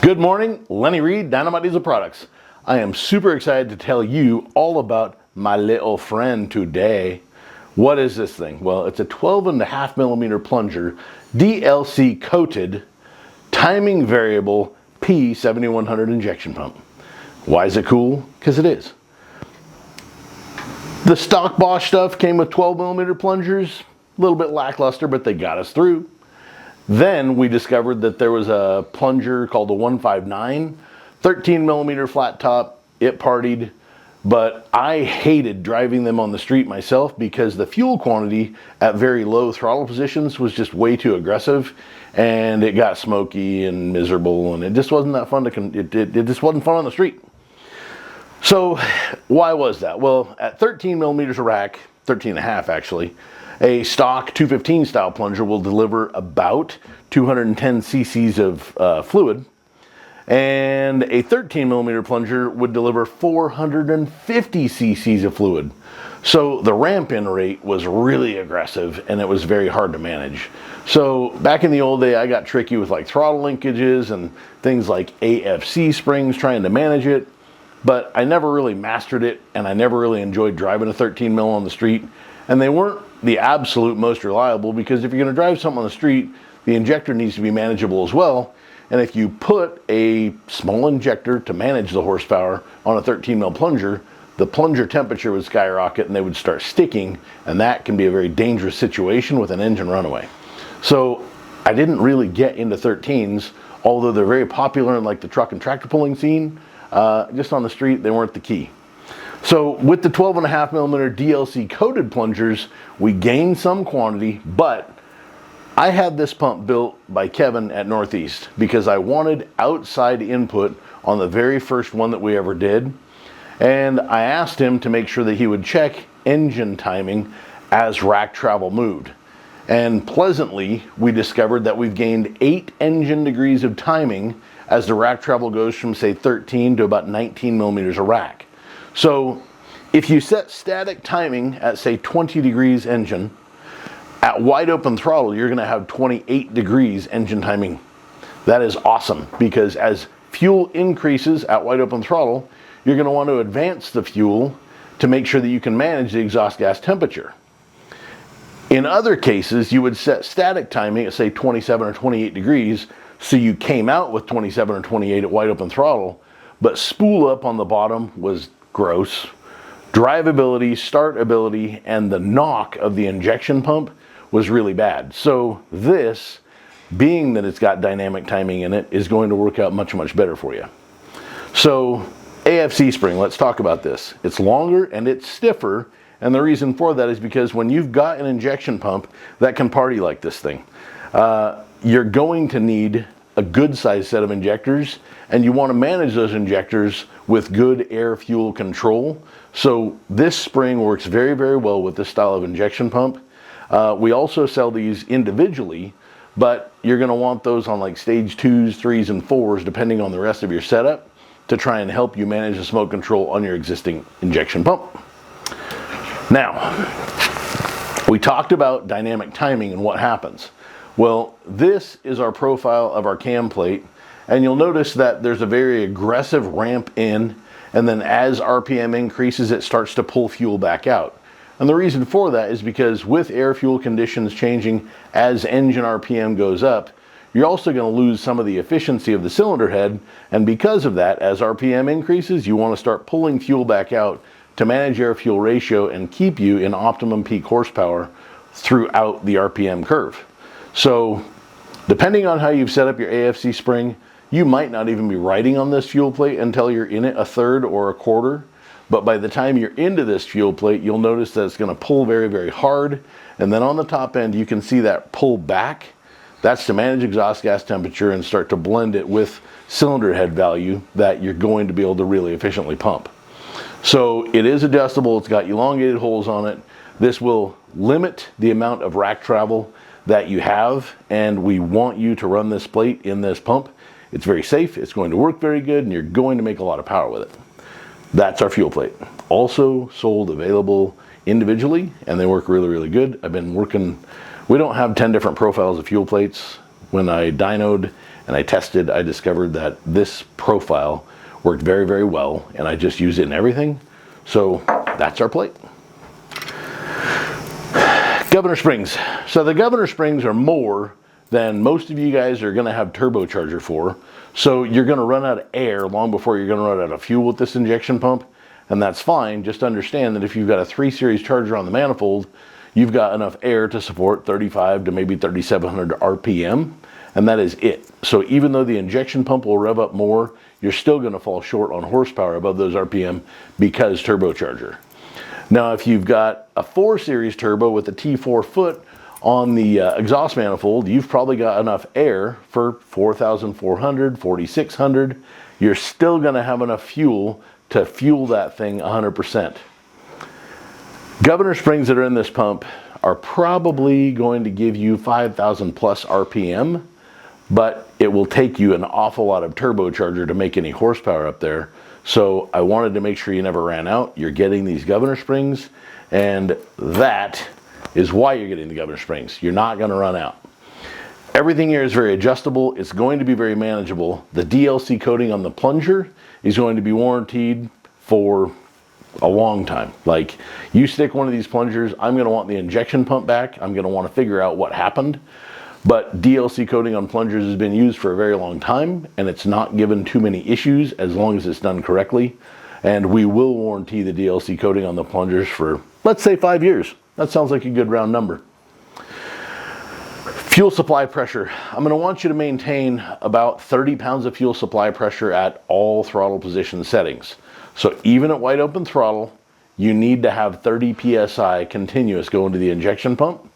Good morning, Lenny Reed, Dynomite Diesel Products. I am super excited to tell you all about my little friend today. What is this thing? Well, it's a 12.5 millimeter plunger, DLC coated, timing variable p7100 injection pump. Why is it cool? Because it is. The stock Bosch stuff came with 12 millimeter plungers, a little bit lackluster, but they got us through. Then we discovered that there was a plunger called the 159, 13 millimeter flat top. It partied, but I hated driving them on the street myself because the fuel quantity at very low throttle positions was just way too aggressive, and it got smoky and miserable, and it just wasn't that fun it just wasn't fun on the street. So why was that? Well, at 13 millimeters a rack, 13.5 actually, a stock 215 style plunger will deliver about 210 cc's of fluid, and a 13 millimeter plunger would deliver 450 cc's of fluid. So the ramp in rate was really aggressive, and it was very hard to manage. So back in the old day, I got tricky with like throttle linkages and things like AFC springs trying to manage it, but I never really mastered it, and I never really enjoyed driving a 13 mil on the street. And they weren't the absolute most reliable, because if you're going to drive something on the street, the injector needs to be manageable as well. And if you put a small injector to manage the horsepower on a 13 mil plunger, the plunger temperature would skyrocket and they would start sticking, and that can be a very dangerous situation with an engine runaway. So I didn't really get into 13s, although they're very popular in like the truck and tractor pulling scene. Just on the street, they weren't the key. So with the 12.5 millimeter DLC coated plungers, we gained some quantity, but I had this pump built by Kevin at Northeast because I wanted outside input on the very first one that we ever did. And I asked him to make sure that he would check engine timing as rack travel moved. And pleasantly, we discovered that we've gained 8 engine degrees of timing as the rack travel goes from say 13 to about 19 millimeters a rack. So if you set static timing at say 20 degrees engine, at wide open throttle, you're going to have 28 degrees engine timing. That is awesome, because as fuel increases at wide open throttle, you're going to want to advance the fuel to make sure that you can manage the exhaust gas temperature. In other cases, you would set static timing at say 27 or 28 degrees, so you came out with 27 or 28 at wide open throttle, but spool up on the bottom was gross. Drivability, startability, and the knock of the injection pump was really bad. So this, being that it's got dynamic timing in it, is going to work out much, much better for you. So AFC spring, let's talk about this. It's longer and it's stiffer, and the reason for that is because when you've got an injection pump that can party like this thing, you're going to need a good sized set of injectors, and you want to manage those injectors with good air fuel control. So this spring works very, very well with this style of injection pump. We also sell these individually, but you're going to want those on like stage 2s, 3s, and 4s, depending on the rest of your setup, to try and help you manage the smoke control on your existing injection pump. Now, we talked about dynamic timing and what happens. Well, this is our profile of our cam plate, and you'll notice that there's a very aggressive ramp in, and then as RPM increases, it starts to pull fuel back out. And the reason for that is because with air fuel conditions changing as engine RPM goes up, you're also going to lose some of the efficiency of the cylinder head, and because of that, as RPM increases, you want to start pulling fuel back out to manage air fuel ratio and keep you in optimum peak horsepower throughout the RPM curve. So depending on how you've set up your AFC spring, you might not even be riding on this fuel plate until you're in it a third or a quarter. But by the time you're into this fuel plate, you'll notice that it's going to pull very, very hard. And then on the top end, you can see that pull back. That's to manage exhaust gas temperature and start to blend it with cylinder head value that you're going to be able to really efficiently pump. So it is adjustable. It's got elongated holes on it. This will limit the amount of rack travel that you have, and we want you to run this plate in this pump. It's very safe, it's going to work very good, and you're going to make a lot of power with it. That's our fuel plate. Also sold available individually, and they work really, really good. I've been working, we don't have 10 different profiles of fuel plates. When I dynoed and I tested, I discovered that this profile worked very, very well, and I just use it in everything. So that's our plate. Governor springs. So the governor springs are more than most of you guys are gonna have turbocharger for. So you're gonna run out of air long before you're gonna run out of fuel with this injection pump, and that's fine. Just understand that if you've got a 3 series charger on the manifold, you've got enough air to support 35 to maybe 3,700 RPM, and that is it. So even though the injection pump will rev up more, you're still gonna fall short on horsepower above those RPM because turbocharger. Now, if you've got a 4 series turbo with a T4 foot on the exhaust manifold, you've probably got enough air for 4,400, 4,600. You're still gonna have enough fuel to fuel that thing 100%. Governor springs that are in this pump are probably going to give you 5,000 plus RPM, but it will take you an awful lot of turbocharger to make any horsepower up there. So I wanted to make sure you never ran out. You're getting these governor springs, and that is why you're getting the governor springs. You're not gonna run out. Everything here is very adjustable. It's going to be very manageable. The DLC coating on the plunger is going to be warranted for a long time. Like, you stick one of these plungers, I'm gonna want the injection pump back. I'm gonna wanna figure out what happened. But DLC coating on plungers has been used for a very long time, and it's not given too many issues as long as it's done correctly. And we will warranty the DLC coating on the plungers for, let's say, 5 years. That sounds like a good round number. Fuel supply pressure. I'm going to want you to maintain about 30 pounds of fuel supply pressure at all throttle position settings. So even at wide open throttle, you need to have 30 PSI continuous going to the injection pump.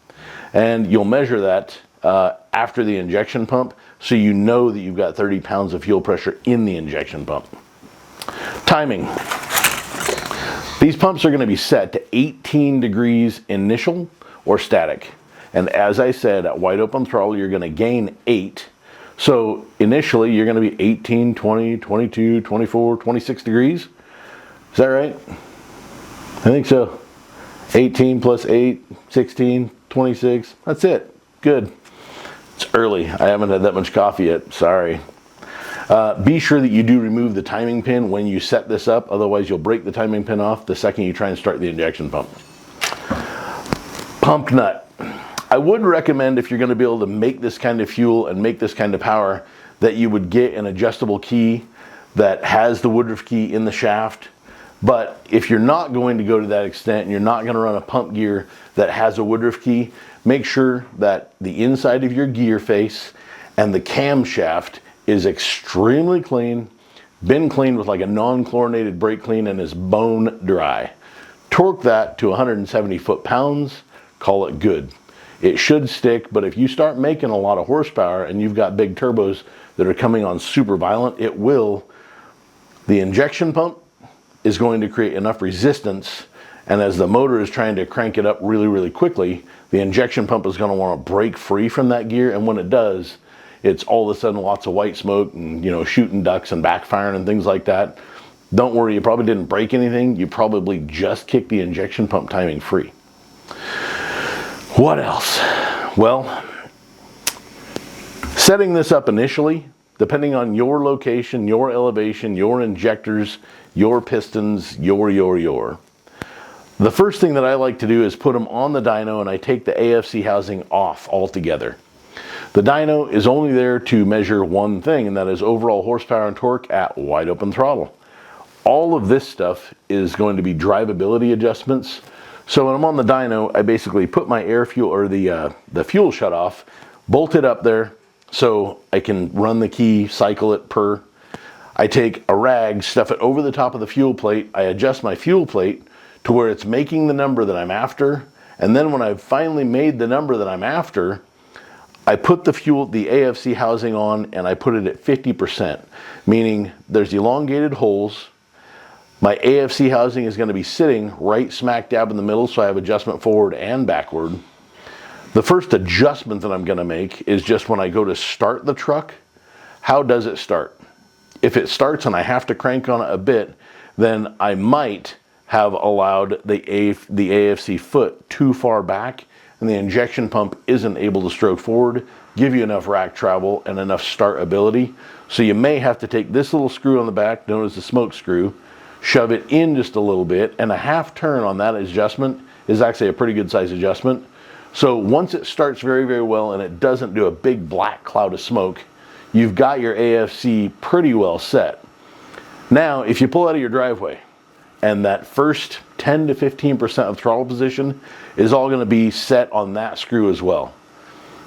And you'll measure that after the injection pump, so you know that you've got 30 pounds of fuel pressure in the injection pump. Timing. These pumps are going to be set to 18 degrees initial or static. And as I said, at wide open throttle, you're going to gain 8. So initially, you're going to be 18, 20, 22, 24, 26 degrees. Is that right? I think so. 18 plus 8, 16, 26. That's it. Good. It's early. I haven't had that much coffee yet. Sorry. Be sure that you do remove the timing pin when you set this up. Otherwise, you'll break the timing pin off the second you try and start the injection pump. Pump nut. I would recommend, if you're going to be able to make this kind of fuel and make this kind of power, that you would get an adjustable key that has the Woodruff key in the shaft. But if you're not going to go to that extent and you're not going to run a pump gear that has a Woodruff key, make sure that the inside of your gear face and the camshaft is extremely clean, been cleaned with like a non-chlorinated brake clean, and is bone dry. Torque that to 170 foot-pounds, call it good. It should stick, but if you start making a lot of horsepower and you've got big turbos that are coming on super violent, it will. The injection pump is going to create enough resistance, and as the motor is trying to crank it up really, really quickly, the injection pump is going to want to break free from that gear, and when it does, it's all of a sudden lots of white smoke and, you know, shooting ducks and backfiring and things like that. Don't worry, you probably didn't break anything. You probably just kicked the injection pump timing free. What else? Well, setting this up initially, depending on your location, your elevation, your injectors, your pistons, your. The first thing that I like to do is put them on the dyno, and I take the AFC housing off altogether. The dyno is only there to measure one thing, and that is overall horsepower and torque at wide open throttle. All of this stuff is going to be drivability adjustments. So when I'm on the dyno, I basically put my air fuel, or the fuel shut off, bolt it up there so I can run the key, cycle it per. I take a rag, stuff it over the top of the fuel plate. I adjust my fuel plate to where it's making the number that I'm after. And then when I've finally made the number that I'm after, I put the AFC housing on, and I put it at 50%, meaning there's elongated holes. My AFC housing is going to be sitting right smack dab in the middle, so I have adjustment forward and backward. The first adjustment that I'm going to make is just when I go to start the truck. How does it start? If it starts and I have to crank on it a bit, then I might have allowed the AFC foot too far back, and the injection pump isn't able to stroke forward. give you enough rack travel and enough start ability. So you may have to take this little screw on the back, known as the smoke screw, shove it in just a little bit, and a half turn on that adjustment is actually a pretty good size adjustment. So once it starts very, very well and it doesn't do a big black cloud of smoke, you've got your AFC pretty well set. Now, if you pull out of your driveway and that first 10 to 15% of throttle position is all going to be set on that screw as well.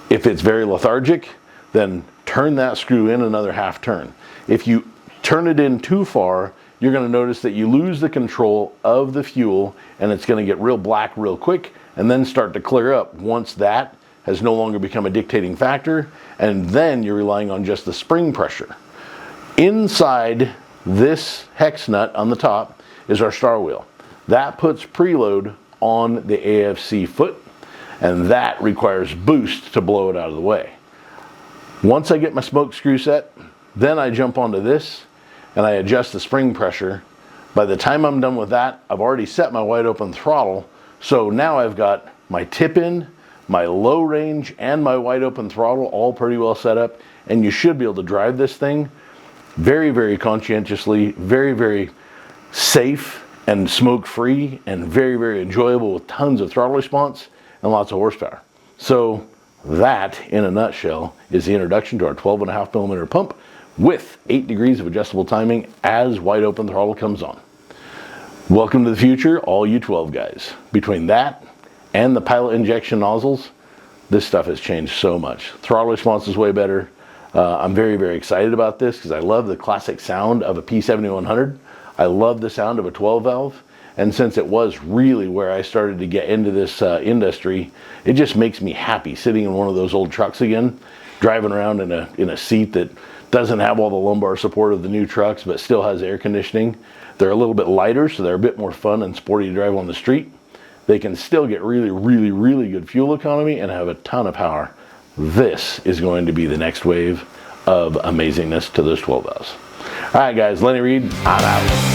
If it's very lethargic, then turn that screw in another half turn. If you turn it in too far, you're going to notice that you lose the control of the fuel and it's going to get real black real quick and then start to clear up once that has no longer become a dictating factor, and then you're relying on just the spring pressure. Inside this hex nut on the top is our star wheel. That puts preload on the AFC foot, and that requires boost to blow it out of the way. Once I get my smoke screw set, then I jump onto this and I adjust the spring pressure. By the time I'm done with that, I've already set my wide open throttle, so now I've got my tip in, my low range, and my wide open throttle all pretty well set up, and you should be able to drive this thing very, very conscientiously, very, very safe and smoke free, and very, very enjoyable with tons of throttle response and lots of horsepower. So that, in a nutshell, is the introduction to our 12.5mm pump with 8 degrees of adjustable timing as wide open throttle comes on. Welcome to the future, all you 12 guys. Between that and the pilot injection nozzles, this stuff has changed so much. Throttle response is way better. I'm very, very excited about this because I love the classic sound of a p7100. I love the sound of a 12 valve. And since it was really where I started to get into this industry, it just makes me happy sitting in one of those old trucks again, driving around in a seat that doesn't have all the lumbar support of the new trucks, but still has air conditioning. They're a little bit lighter, so they're a bit more fun and sporty to drive on the street. They can still get really, really, really good fuel economy and have a ton of power. This is going to be the next wave of amazingness to those 12 valves. All right, guys, Lenny Reed, I'm out.